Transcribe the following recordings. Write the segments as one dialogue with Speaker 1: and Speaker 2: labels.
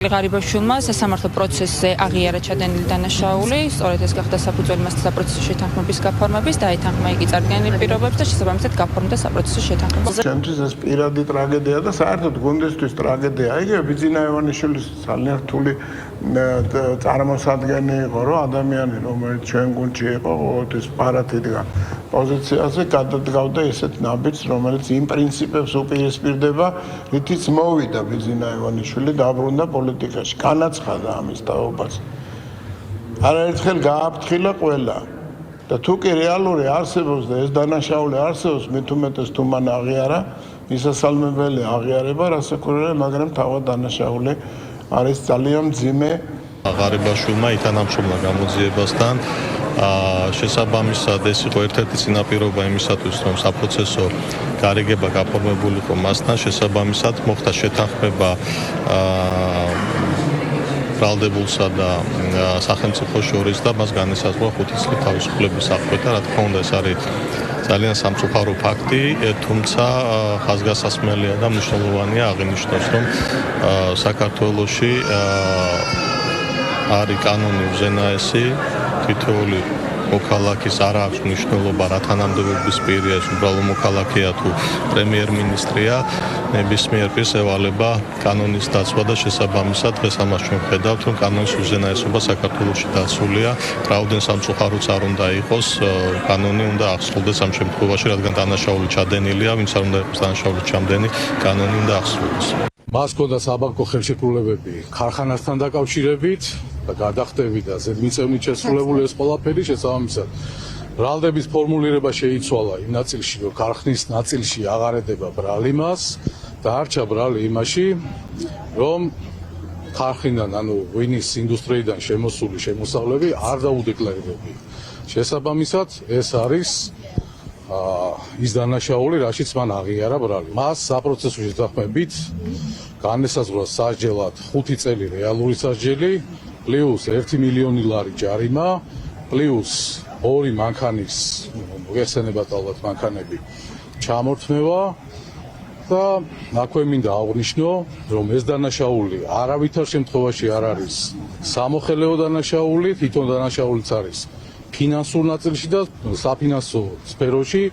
Speaker 1: ღარიბაშვილმა სასამართლო პროცესზე აღიარა ჩადენილი დანაშაული, სწორედ ეს გახდა საფუძველი მას საპროცესო შეთანხმების გაფორმების, დაეთანხმა იგი წარდგენილ პირობებს და შესაბამისად გაფორმდა საპროცესო შეთანხმება.
Speaker 2: ჩემთვის ეს პირადი ტრაგედია და საერთოდ გუნდისთვის ტრაგედია. იგი ბიძინა ივანიშვილის ძალიან რთული წარმოსადგენელი იყო, რომ ადამიანი, რომელიც ჩვენ გუნდში იყო, ყოველთვის პარათიდგა პოზიციაზე გადადგავდა ესეთ ნაბიჯს, რომელიც იმ პრინციპებს უპირისპირდება, რითიც მოვიდა ბიძინა ივანიშვილი დაბრუნდა პოლიტიკაში, განაცხადა ამის თაობას. არაერთხელ გააფრთხილა ყველა. და თუ კი რეალური არსებობს და ეს დანაშაული არსებობს, მით უმეტეს თუ მან აღიარა, მისასალმებელი აღიარება, რასაკვირველია, მაგრამ თავად დანაშაული არის ძალიან მძიმე.
Speaker 3: ღარიბაშვილმა ითანამშრომლა გამოძიებასთან, შესაბამისად ეს იყო ერთ-ერთი წინაპირობა იმისათვის, რომ საპროცესო გარიგება გაფორმებულიყო მასთან, შესაბამისად მოხდა შეთანხმება ბრალდებულსა და სახელმწიფო შორის და მას განესაზღვრა 5 წლის თავისუფლების აღკვეთა. რა თქმა უნდა, ეს არის ძალიან სამწუხარო ფაქტი, თუმცა ხაზგასასმელია და მნიშვნელოვანია აღინიშნოს, რომ საქართველოში არის კანონი უზენაესი, თითოეული მოქალაქის არ აქვს მნიშვნელობა რა თანამდებობის პირია, ეს უბრალო მოქალაქეა თუ პრემიერ-მინისტრია, ნებისმიერ პირს ევალება კანონის დაცვა და შესაბამისად დღეს ამას ჩვენ ვხედავთ, რომ კანონის უზენაესობა საქართველოში დაცულია. რაოდენ სამწუხაროც არ უნდა იყოს, კანონი უნდა აღსრულდეს ამ შემთხვევაში, რადგან დანაშაული ჩადენილია, ვინც არ უნდა იყოს დანაშაული ჩამდენი, კანონი უნდა აღსრულდეს.
Speaker 4: მას ჰქონდა საბანკო ხელშეკრულებები ქარხანასთან დაკავშირებით და გადახდები და ზედმიწევნით შესრულებული ეს ყველაფერი შესაბამისად ბრალდების ფორმულირება შეიცვალა იმ ნაწილში, რომ ქარხნის ნაწილში აღარ ედება ბრალი მას და არჩა ბრალი იმაში, რომ ქარხნიდან, ანუ ღვინის ინდუსტრიიდან შემოსული შემოსავლები არ დაუდეკლარირებია. შესაბამისად ეს არის ის დანაშაული, რაშიც მან აღიარა ბრალი. მას საპროცესო შეთანხმებით განესაზღვრა სასჯელად 5 წელი რეალური სასჯელი, პლუს 1 მილიონი ლარი ჯარიმა, პლუს 2 მანქანის, მოგეხსენებათ ალბათ მანქანები, ჩამორთმევა და აქვე მინდა აღვნიშნო, რომ ეს დანაშაული არავითარ შემთხვევაში არ არის სამოხელეო დანაშაული, თვითონ დანაშაულიც არის ფინანსურ ნაწილში და საფინანსო სფეროში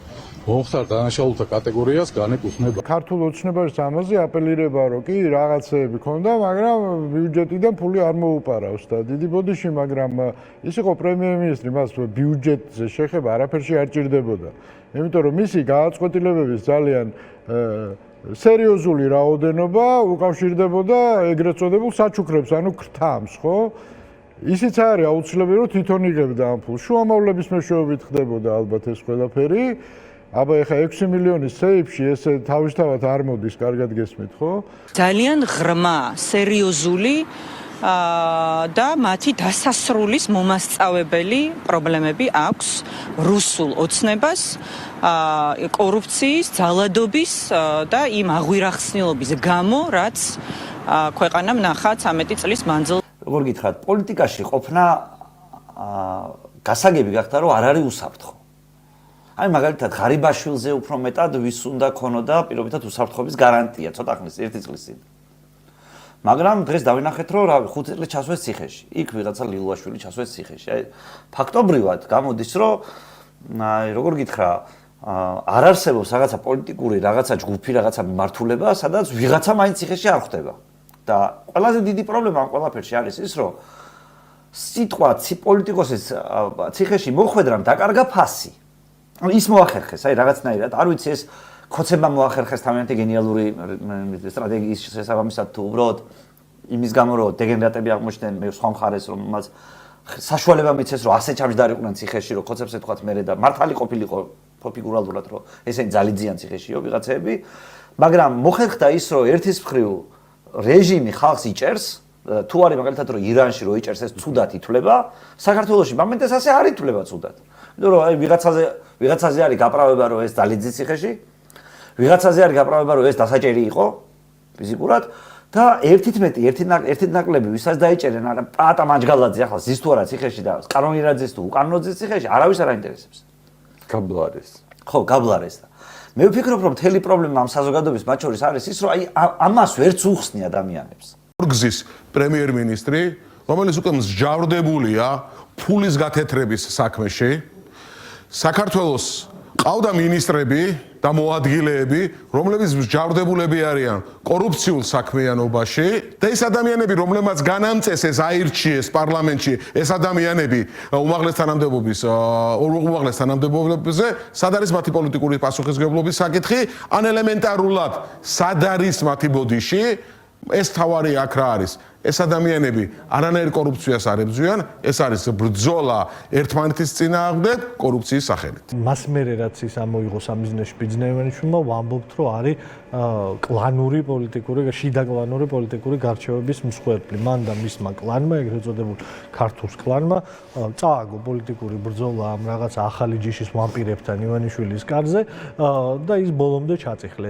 Speaker 4: მომხდარ დანაშაულთა კატეგორიას განეკუთვნება.
Speaker 2: ქართულ ოცნებაში ამაზე აპელირება, რომ კი რაღაცეები ქონდა, მაგრამ ბიუჯეტიდან ფული არ მოუპარავს და დიდი ბოდიში, მაგრამ ის იყო პრემიერ-მინისტრი, მას ბიუჯეტზე შეხება არაფერში არ ჭირდებოდა. იმიტომ რომ მისი გააწყვეტილებების ძალიან სერიოზული რაოდენობა უკავშირდებოდა ეგრეთ წოდებულ საჩუქრებს, ანუ ქრთამს, ხო? ისიც არის აუცილებელი, რომ თვითონ იღებდა ამ ფულს. შუამავლების მეშვეობით ხდებოდა ალბათ ეს ყველაფერი. აბა ეხა 6 მილიონის სეიფში ესე თავისთავად არ მოდის, კარგად გესმით, ხო?
Speaker 1: ძალიან ღრმა, სერიოზული და მათი დასასრულის მომასწავებელი პრობლემები აქვს რუსულ ოცნებას, კორუფციის, ძალადობის და იმ აღვირახსნილობის გამო, რაც ქვეყანამ ნახა 13 წლის მანძილზე.
Speaker 5: როგორ გითხრათ, პოლიტიკაში ყოფნა გასაგები გახდა, რომ არ არის უსაფრთხო. აი მაგალითად ღარიბაშვილზე უფრო მეტად ვის უნდა ქონოდა პირობითად უსაფრთხოების გარანტია ცოტა ხნის 1 წლის წინ. მაგრამ დღეს დავინახეთ, რომ 5 წელი ჩასვეს ციხეში. იქ ვიღაცა ლილუაშვილი ჩასვეს ციხეში. აი ფაქტობრივად გამოდის, რომ აი როგორ გითხრა, არ არსებობს რაღაცა პოლიტიკური, რაღაცა ჯგუფი, რაღაცა მიმართულება, სადაც ვიღაცა მაინც ციხეში არ ხვდება. და ყველაზე დიდი პრობლემა ამ ყველაფერში არის ის, რომ სიტყვა პოლიტიკოსის ციხეში მოხვედრამ დაკარგა ფასი. ის მოახერხეს, აი რაღაცნაირად, არ ვიცი ეს ქოცება მოახერხეს თავიანთი გენიალური სტრატეგიის შესაბამისად თუ უბრალოდ იმის გამო, რომ დეგენერატები აღმოჩნდნენ მე სხვა მხარეს, რომ მას საშუალება მიცეს, რომ ასე ჩამჯდარიყვნენ ციხეში, რომ ქოცებს ეთქვათ მერე და მართალი ყოფილიყო ფიგურალურად, რომ ესენი ძალიძიან ციხეშიო ვიღაცები, მაგრამ მოხერხდა ის, რომ ერთის მხრივ რეჟიმი ხალხს იჭერს, თუ არის მაგალითად რომ ირანში რო იჭერს ეს ცუდად ითვლება, საქართველოში მომენტეს ასე არ ითვლება ცუდად. იმიტომ რომ აი ვიღაცაზე არის გაправება რომ ეს ძალიძის ციხეში, ვიღაცაზე არის გაправება რომ ეს დასაჭერი იყო ფიზიკურად და ერთით ნაკლები ვისაც დაიჭერენ არა პატა მანჯგალაძე ახლა ზის თუ არა ციხეში და სკარონირაძის თუ უკანონოძის ციხეში არავის არ აინტერესებს.
Speaker 4: გაბლარეს.
Speaker 5: ხო, გაბლარეს და მე ვფიქრობ, რომ მთელი პრობლემა ამ საზოგადოების მათ შორის არის ის, რომ აი ამას ვერც უხსნი ადამიანებს.
Speaker 6: გზის პრემიერ-მინისტრი, რომელიც უკვე მსჯავრდებულია ფულის გათეთრების საქმეში. საქართველოს ყავდა მინისტრები და მოადგილეები, რომლებიც მსჯავრდებულები არიან კორუფციულ საქმიანობაში და ეს ადამიანები, რომლებმაც განამწესეს აირჩიეს პარლამენტში, ეს ადამიანები უმაღლეს თანამდებობებზე, სად არის მათი პოლიტიკური პასუხისმგებლობის საკითხი, ან ელემენტარულად სად არის მათი ბოდიში, ეს თავარი აქ რა არის. ეს ადამიანები არანაირ კორუფციას არ ებრძვიან, ეს არის ბრძოლა ერთმანეთის წინააღმდეგ კორუფციის სახელით.
Speaker 7: მას მერე რაც ის ამოიღო სამიზნეში ბიძნევანიშვილმა, ვამბობთ, რომ არის კლანური პოლიტიკური, შიდა კლანური პოლიტიკური გარჩევების მსხვერპლი. მან და მისმა კლანმა, ეგრეთ წოდებულ ქართულს კლანმა, წააგო პოლიტიკური ბრძოლა ამ რაღაც ახალი ჯიშის ვამპირებთან ივანიშვილის კარზე და ის ბოლომდე ჩაწიხლეს.